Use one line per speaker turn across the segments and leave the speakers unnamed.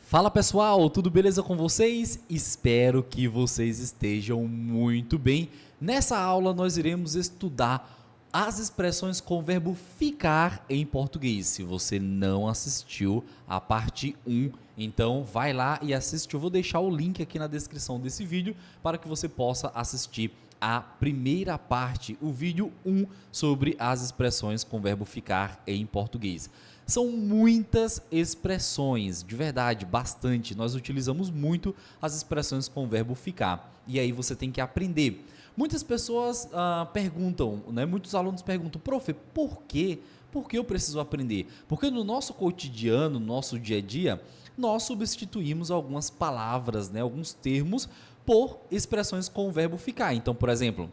Fala pessoal, tudo beleza com vocês? Espero que vocês estejam muito bem. Nessa aula nós iremos estudar as expressões com o verbo ficar em português. Se você não assistiu a parte 1, então vai lá e assiste. Eu vou deixar o link aqui na descrição desse vídeo para que você possa assistir a primeira parte, o vídeo 1 sobre as expressões com o verbo ficar em português. São muitas expressões, de verdade, bastante. Nós utilizamos muito as expressões com o verbo ficar. E aí você tem que aprender. Muitas pessoas perguntam, né? Muitos alunos perguntam, prof, por quê? Por que eu preciso aprender? Porque no nosso cotidiano, no nosso dia a dia, nós substituímos algumas palavras, né? Alguns termos por expressões com o verbo ficar. Então, por exemplo,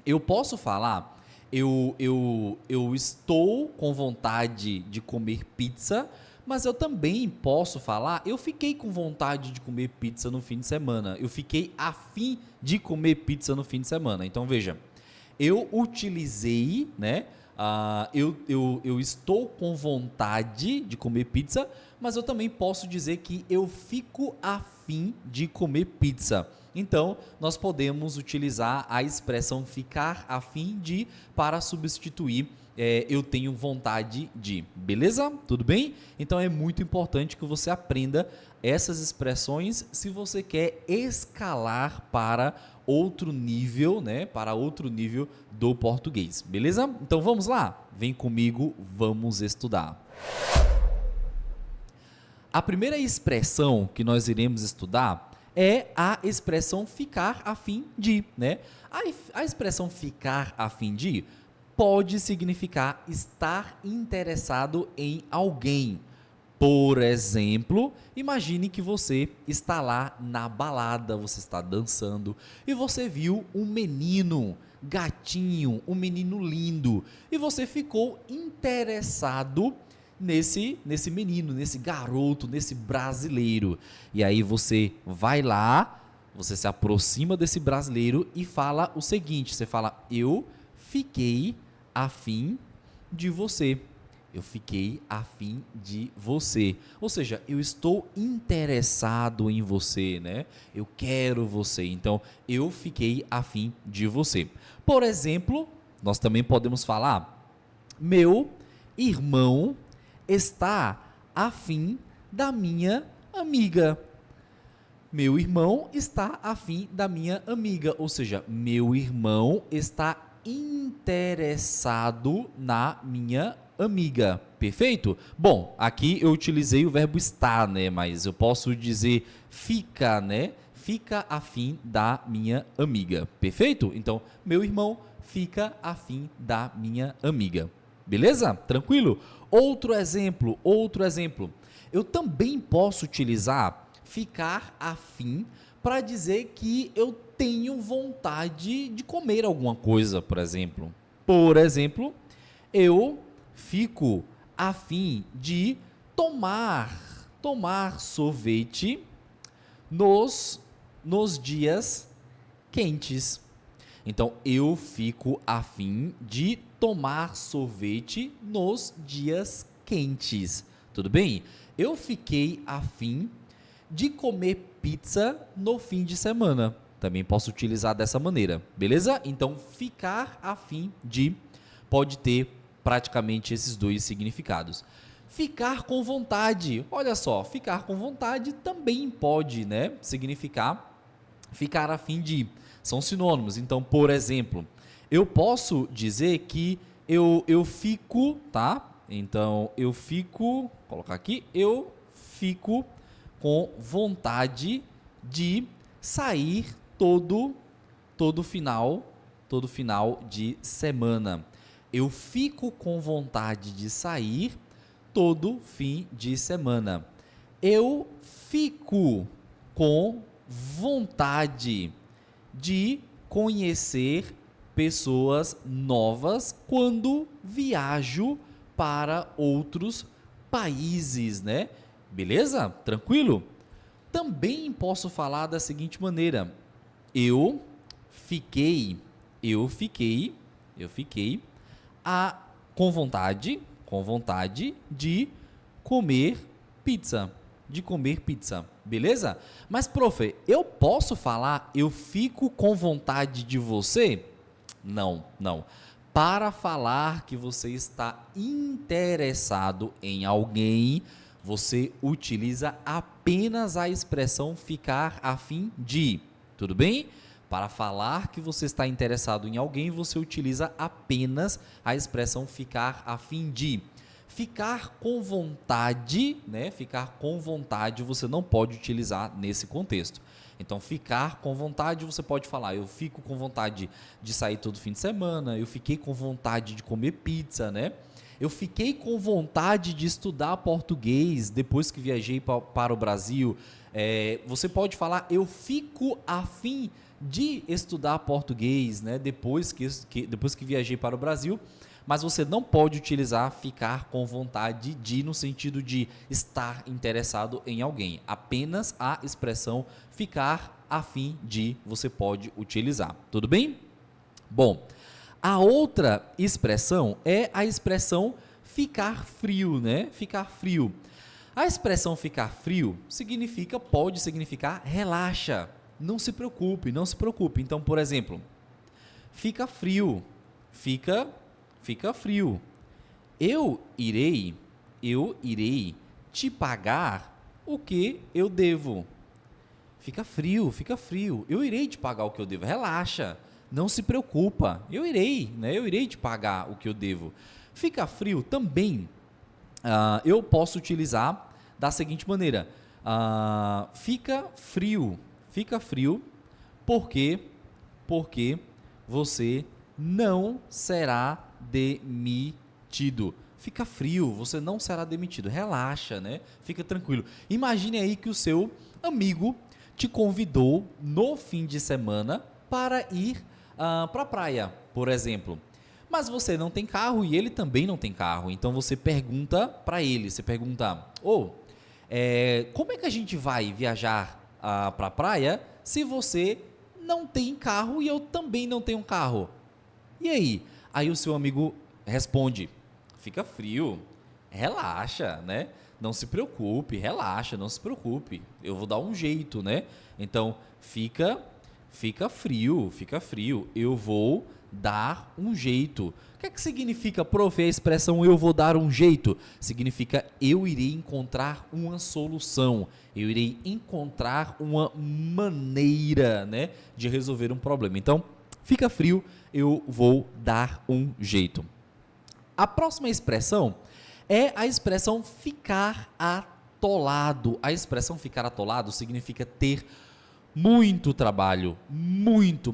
eu posso falar, eu estou com vontade de comer pizza, mas eu também posso falar, eu fiquei com vontade de comer pizza no fim de semana. Eu fiquei a fim de comer pizza no fim de semana. Então, veja, eu utilizei, né? Eu estou com vontade de comer pizza, mas eu também posso dizer que eu fico a fim de comer pizza. Então, nós podemos utilizar a expressão ficar a fim de para substituir eu tenho vontade de. Beleza? Tudo bem? Então, é muito importante que você aprenda essas expressões se você quer escalar para outro nível, né? Para outro nível do português. Beleza? Então, vamos lá? Vem comigo, vamos estudar. A primeira expressão que nós iremos estudar é a expressão ficar a fim de, né? A expressão ficar a fim de pode significar estar interessado em alguém. Por exemplo, imagine que você está lá na balada, você está dançando e você viu um menino, gatinho, um menino lindo e você ficou interessado nesse menino, nesse garoto, nesse brasileiro. E aí você vai lá, você se aproxima desse brasileiro e fala o seguinte, você fala, eu fiquei a fim de você. Eu fiquei a fim de você. Ou seja, eu estou interessado em você, né? Eu quero você. Então, eu fiquei a fim de você. Por exemplo, nós também podemos falar, meu irmão está a fim da minha amiga. Meu irmão está a fim da minha amiga. Ou seja, meu irmão está interessado na minha amiga. Perfeito? Bom, aqui eu utilizei o verbo estar, né? Mas eu posso dizer fica, né? Fica a fim da minha amiga. Perfeito? Então, meu irmão fica a fim da minha amiga. Beleza? Tranquilo? Outro exemplo. Eu também posso utilizar ficar a fim para dizer que eu tenho vontade de comer alguma coisa, por exemplo. Por exemplo, eu fico a fim de tomar sorvete nos dias quentes. Então, eu fico a fim de tomar sorvete nos dias quentes. Tudo bem? Eu fiquei a fim de comer pizza no fim de semana. Também posso utilizar dessa maneira, beleza? Então, ficar a fim de pode ter praticamente esses dois significados. Ficar com vontade, olha só, ficar com vontade também pode, né, significar ficar a fim de. São sinônimos. Então, por exemplo, eu posso dizer que eu fico, tá? Então, eu fico, vou colocar aqui, eu fico com vontade de sair todo final de semana. Eu fico com vontade de sair todo fim de semana. Eu fico com vontade de conhecer pessoas novas quando viajo para outros países, né? Beleza? Tranquilo? Também posso falar da seguinte maneira: eu fiquei com vontade de comer pizza. de comer pizza, beleza? Mas, prof, eu posso falar eu fico com vontade de você? Não, não. Para falar que você está interessado em alguém, você utiliza apenas a expressão ficar a fim de, tudo bem? Para falar que você está interessado em alguém, você utiliza apenas a expressão ficar a fim de. Ficar com vontade, né? Ficar com vontade você não pode utilizar nesse contexto. Então, ficar com vontade, você pode falar, eu fico com vontade de sair todo fim de semana, eu fiquei com vontade de comer pizza, né? Eu fiquei com vontade de estudar português depois que viajei para o Brasil. Você pode falar, eu fico a fim de estudar português, né? Depois que viajei para o Brasil. Mas você não pode utilizar ficar com vontade de no sentido de estar interessado em alguém. Apenas a expressão ficar a fim de você pode utilizar. Tudo bem? Bom, a outra expressão é a expressão ficar frio, né? Ficar frio. A expressão ficar frio pode significar relaxa, não se preocupe, não se preocupe. Então, por exemplo, fica frio, fica frio. Eu irei te pagar o que eu devo. Fica frio. Eu irei te pagar o que eu devo. Relaxa, não se preocupa. Eu irei te pagar o que eu devo. Fica frio também. Eu posso utilizar da seguinte maneira: fica frio porque você não será demitido. Fica frio, você não será demitido. Relaxa, né? Fica tranquilo. Imagine aí que o seu amigo te convidou no fim de semana para ir para a praia, por exemplo. Mas você não tem carro e ele também não tem carro. Então você pergunta para ele, como é que a gente vai viajar para a praia se você não tem carro e eu também não tenho carro? E aí? Aí o seu amigo responde, fica frio, relaxa, né? Não se preocupe, relaxa, não se preocupe, eu vou dar um jeito, né? Então, fica frio, eu vou dar um jeito. O que é que significa, prof, a expressão eu vou dar um jeito? Significa eu irei encontrar uma solução, eu irei encontrar uma maneira, né, de resolver um problema. Então, fica frio, eu vou dar um jeito. A próxima expressão é a expressão ficar atolado. A expressão ficar atolado significa ter muito trabalho,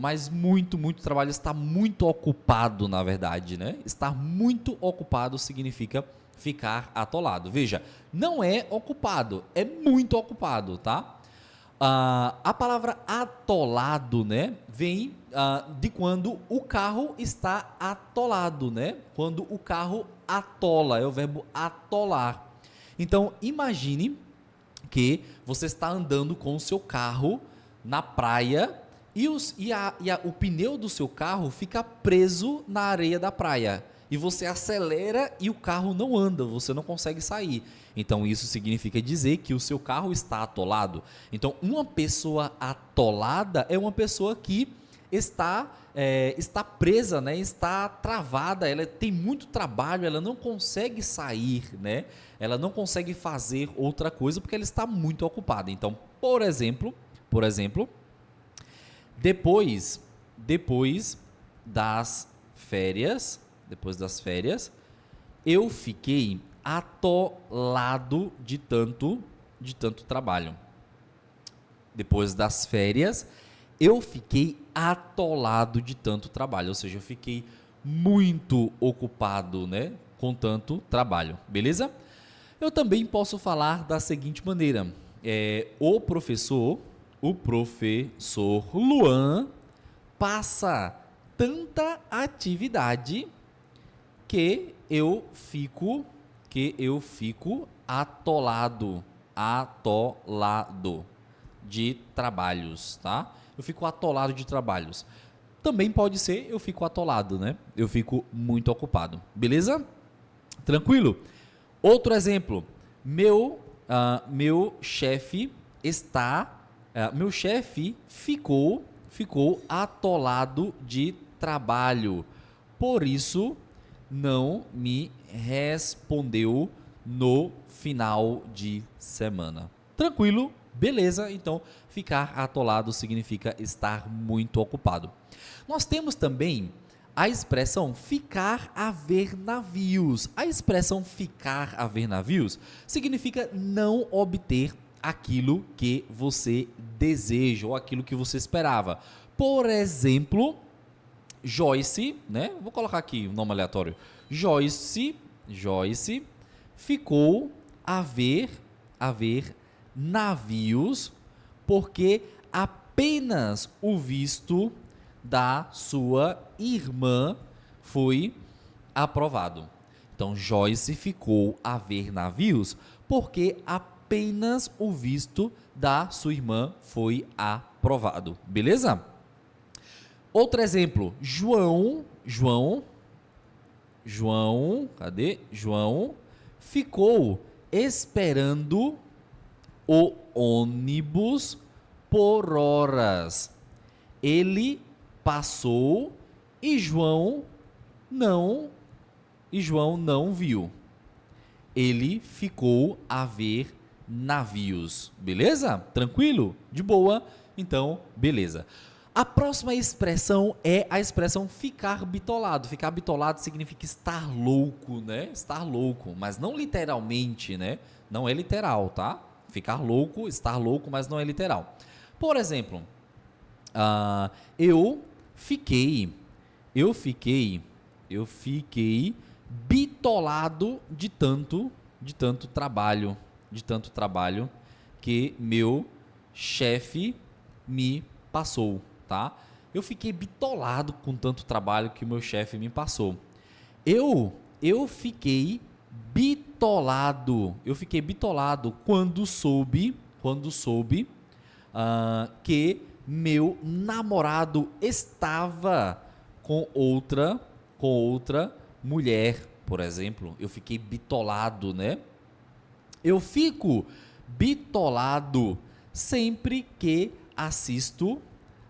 mas muito trabalho, estar muito ocupado, na verdade, né? Estar muito ocupado significa ficar atolado. Veja, não é ocupado, é muito ocupado, tá? A palavra atolado, né, vem de quando o carro está atolado, né? Quando o carro atola, é o verbo atolar. Então, imagine que você está andando com o seu carro na praia e o pneu do seu carro fica preso na areia da praia. E você acelera e o carro não anda, você não consegue sair. Então, isso significa dizer que o seu carro está atolado. Então, uma pessoa atolada é uma pessoa que está presa, né? Está travada, ela tem muito trabalho, ela não consegue sair, né? Ela não consegue fazer outra coisa porque ela está muito ocupada. Então, por exemplo, depois das férias, eu fiquei atolado de tanto trabalho. Depois das férias, eu fiquei atolado de tanto trabalho, ou seja, eu fiquei muito ocupado, né, com tanto trabalho, beleza? Eu também posso falar da seguinte maneira: o professor Luan passa tanta atividade que eu fico atolado de trabalhos, tá? Eu fico atolado de trabalhos. Também pode ser eu fico atolado, né? Eu fico muito ocupado. Beleza? Tranquilo? Outro exemplo. Meu meu chefe meu chefe ficou atolado de trabalho. Por isso, não me respondeu no final de semana. Tranquilo? Beleza, então ficar atolado significa estar muito ocupado. Nós temos também a expressão ficar a ver navios. A expressão ficar a ver navios significa não obter aquilo que você deseja ou aquilo que você esperava. Por exemplo, Joyce, né? Vou colocar aqui um nome aleatório. Joyce ficou a ver navios porque apenas o visto da sua irmã foi aprovado. Então, Joyce ficou a ver navios porque apenas o visto da sua irmã foi aprovado. Beleza? Outro exemplo, cadê? João ficou esperando o ônibus por horas. Ele passou e João não viu. Ele ficou a ver navios. Beleza? Tranquilo? De boa? Então, beleza. A próxima expressão é a expressão ficar bitolado. Ficar bitolado significa estar louco, né? Estar louco, mas não literalmente, né? Não é literal, tá? Ficar louco, estar louco, mas não é literal. Por exemplo, eu fiquei bitolado de tanto trabalho, que meu chefe me passou, tá? Eu fiquei bitolado com tanto trabalho que o meu chefe me passou. Eu fiquei bitolado quando soube que meu namorado estava com outra mulher, por exemplo. Eu fiquei bitolado, né? Eu fico bitolado sempre que assisto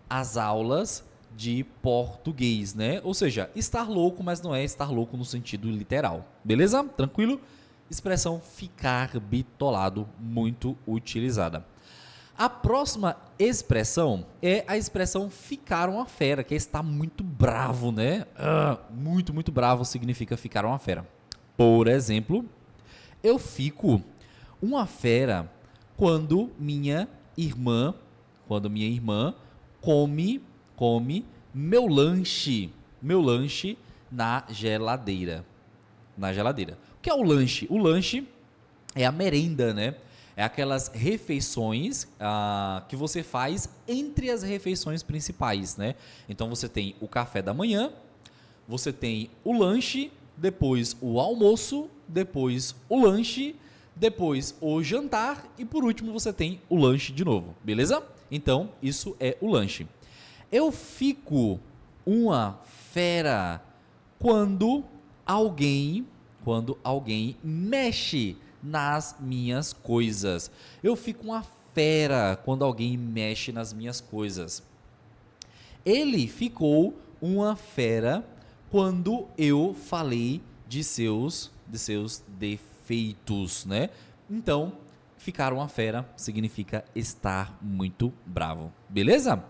às aulas de português, né? Ou seja, estar louco, mas não é estar louco no sentido literal. Beleza? Tranquilo? Expressão ficar bitolado, muito utilizada. A próxima expressão é a expressão ficar uma fera, que é estar muito bravo, né? Muito bravo significa ficar uma fera. Por exemplo, eu fico uma fera quando minha irmã come meu lanche na geladeira. O que é o lanche? O lanche é a merenda, né? É aquelas refeições que você faz entre as refeições principais, né? Então você tem o café da manhã, você tem o lanche, depois o almoço, depois o lanche, depois o jantar e por último você tem o lanche de novo, beleza? Então isso é o lanche. Eu fico uma fera quando alguém mexe nas minhas coisas. Eu fico uma fera quando alguém mexe nas minhas coisas. Ele ficou uma fera quando eu falei de seus defeitos, né? Então, ficar uma fera significa estar muito bravo. Beleza?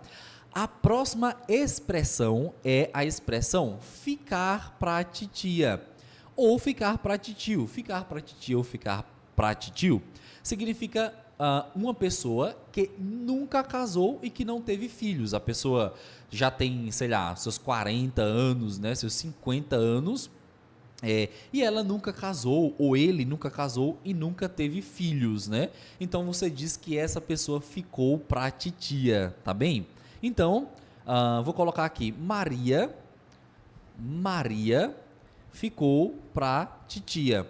A próxima expressão é a expressão ficar pra titia. Ou ficar pra titio. Ficar pra titia ou ficar pra titio significa uma pessoa que nunca casou e que não teve filhos. A pessoa já tem, sei lá, seus 40 anos, né, seus 50 anos, e ela nunca casou, ou ele nunca casou e nunca teve filhos, né? Então você diz que essa pessoa ficou pra titia, tá bem? Então, vou colocar aqui, Maria ficou pra titia.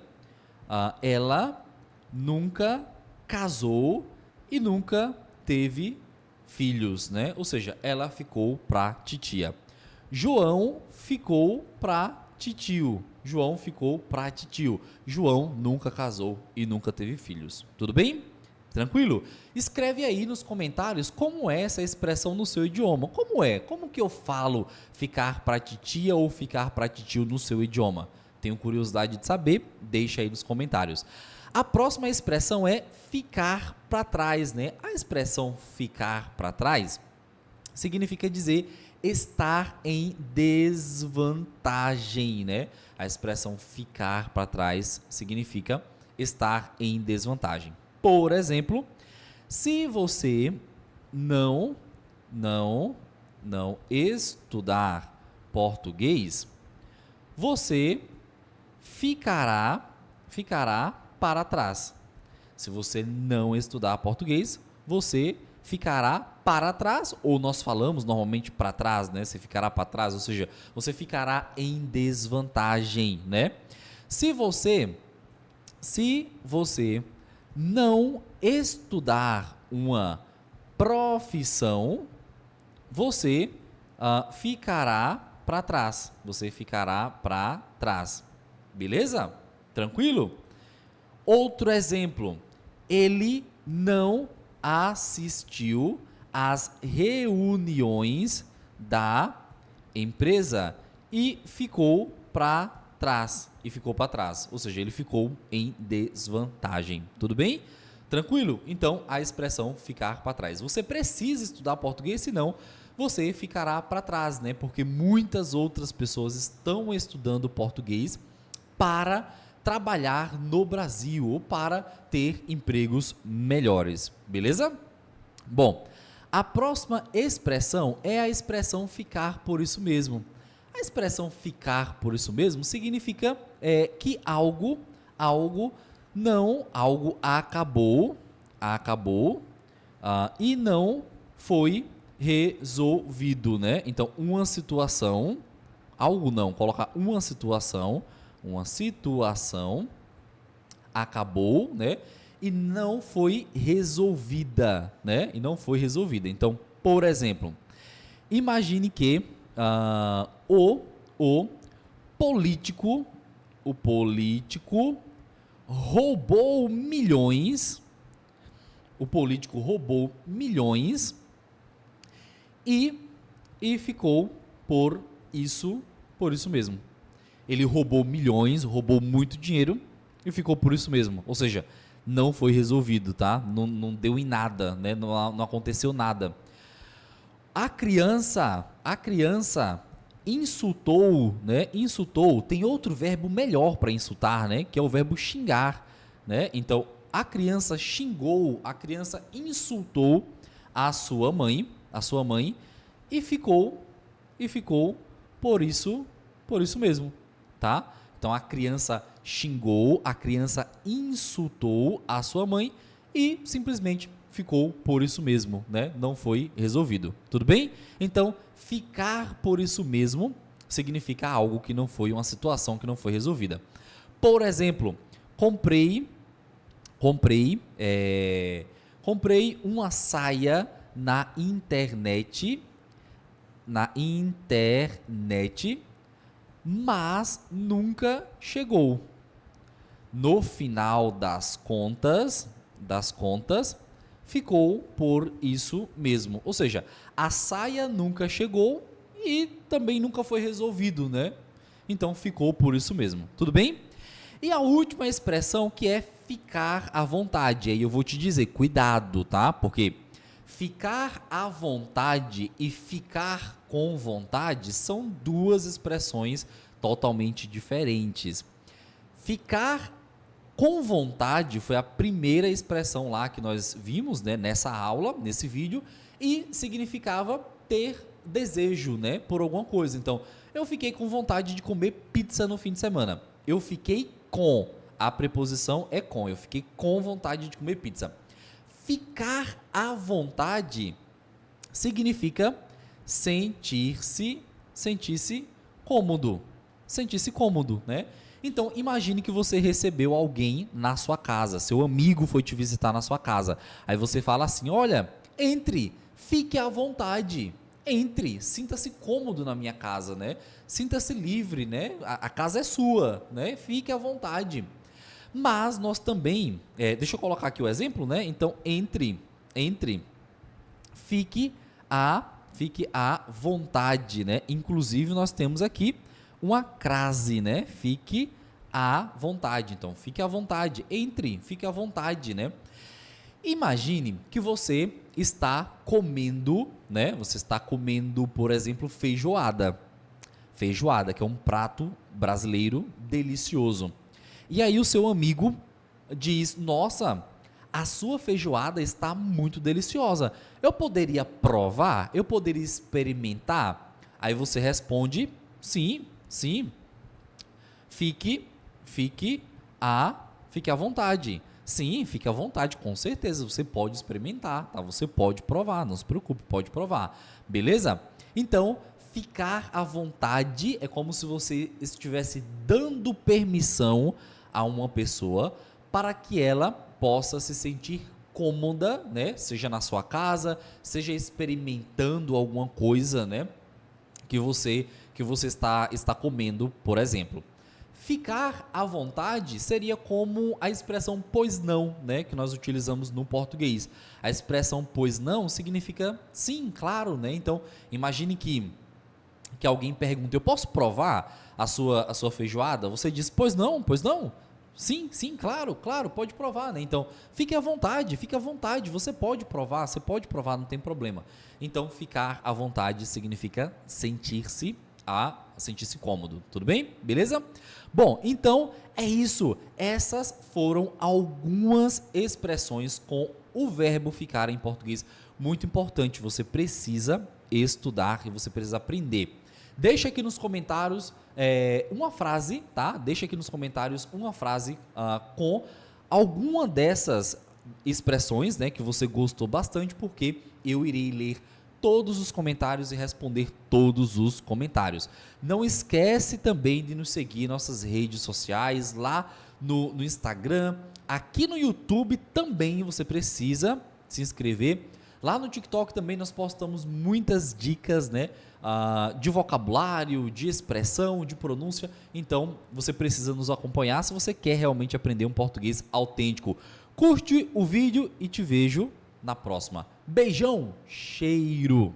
Ela nunca casou e nunca teve filhos, né? Ou seja, ela ficou pra titia. João ficou pra titio. João ficou pra titio. João nunca casou e nunca teve filhos. Tudo bem? Tranquilo? Escreve aí nos comentários como é essa expressão no seu idioma. Como é? Como que eu falo ficar pra titia ou ficar pra titio no seu idioma? Tenho curiosidade de saber? Deixa aí nos comentários. A próxima expressão é ficar para trás, né? A expressão ficar para trás significa dizer estar em desvantagem, né? A expressão ficar para trás significa estar em desvantagem. Por exemplo, se você não estudar português, você ficará para trás. Se você não estudar português, você ficará para trás, ou nós falamos normalmente para trás, né? Você ficará para trás, ou seja, você ficará em desvantagem, né? Se você não estudar uma profissão, você ficará para trás. Você ficará para trás. Beleza? Tranquilo? Outro exemplo. Ele não assistiu às reuniões da empresa e ficou para trás. Ou seja, ele ficou em desvantagem. Tudo bem? Tranquilo? Então, a expressão ficar para trás. Você precisa estudar português, senão você ficará para trás, né? Porque muitas outras pessoas estão estudando português para trabalhar no Brasil ou para ter empregos melhores, beleza? Bom, a próxima expressão é a expressão ficar por isso mesmo. A expressão ficar por isso mesmo significa que algo acabou e não foi resolvido, né? Então, uma situação acabou, né? E não foi resolvida, né? Então, por exemplo, imagine que o político roubou milhões. O político roubou milhões e ficou por isso mesmo. Ele roubou milhões, roubou muito dinheiro e ficou por isso mesmo. Ou seja, não foi resolvido, tá? Não deu em nada, né? Não aconteceu nada. A criança insultou, né? Insultou, tem outro verbo melhor para insultar, né? Que é o verbo xingar, né? Então, a criança xingou, a criança insultou a sua mãe e ficou por isso mesmo, tá? Então, a criança xingou, a criança insultou a sua mãe e simplesmente ficou por isso mesmo, né? Não foi resolvido. Tudo bem? Então, ficar por isso mesmo significa algo que não foi, uma situação que não foi resolvida. Por exemplo, comprei uma saia na internet, mas nunca chegou. No final das contas, ficou por isso mesmo. Ou seja, a saia nunca chegou e também nunca foi resolvido, né? Então ficou por isso mesmo. Tudo bem? E a última expressão, que é ficar à vontade. Aí eu vou te dizer, cuidado, tá? Porque ficar à vontade e ficar com vontade são duas expressões totalmente diferentes. Ficar com vontade foi a primeira expressão lá que nós vimos, né, nessa aula, nesse vídeo, e significava ter desejo, né, por alguma coisa. Então, eu fiquei com vontade de comer pizza no fim de semana. Eu fiquei com, a preposição é com, eu fiquei com vontade de comer pizza. Ficar à vontade significa sentir-se cômodo, né? Então, imagine que você recebeu alguém na sua casa, seu amigo foi te visitar na sua casa. Aí você fala assim, olha, entre, fique à vontade. Entre, sinta-se cômodo na minha casa, né? Sinta-se livre, né? A casa é sua, né? Fique à vontade. Mas nós também, deixa eu colocar aqui o exemplo, né? Então, entre, fique fique à vontade, né? Inclusive, nós temos aqui uma crase, né? Fique à vontade. Então, fique à vontade. Entre, fique à vontade, né? Imagine que você está comendo, né? Você está comendo, por exemplo, feijoada. Feijoada, que é um prato brasileiro delicioso. E aí o seu amigo diz: "Nossa, a sua feijoada está muito deliciosa. Eu poderia provar? Eu poderia experimentar?" Aí você responde: "Sim, sim. Fique, fique fique à vontade." Sim, fique à vontade, com certeza. Você pode experimentar, tá? Você pode provar, não se preocupe, pode provar. Beleza? Então, ficar à vontade é como se você estivesse dando permissão a uma pessoa para que ela possa se sentir cômoda, né? Seja na sua casa, seja experimentando alguma coisa, né? Que você está comendo, por exemplo. Ficar à vontade seria como a expressão pois não, né, que nós utilizamos no português. A expressão pois não significa sim, claro, né? Então, imagine que alguém pergunta: "Eu posso provar a sua feijoada?" Você diz: "Pois não, pois não." Sim, sim, claro, claro, pode provar, né? Então, fique à vontade, você pode provar, não tem problema. Então, ficar à vontade significa sentir-se cômodo, tudo bem? Beleza? Bom, então é isso. Essas foram algumas expressões com o verbo ficar em português. Muito importante, você precisa estudar e você precisa aprender. Deixa aqui nos comentários uma frase, tá? Deixa aqui nos comentários uma frase com alguma dessas expressões, né, que você gostou bastante, porque eu irei ler todos os comentários e responder todos os comentários. Não esquece também de nos seguir em nossas redes sociais, lá no Instagram, aqui no YouTube também você precisa se inscrever. Lá no TikTok também nós postamos muitas dicas, né, de vocabulário, de expressão, de pronúncia. Então, você precisa nos acompanhar se você quer realmente aprender um português autêntico. Curte o vídeo e te vejo na próxima. Beijão, cheiro!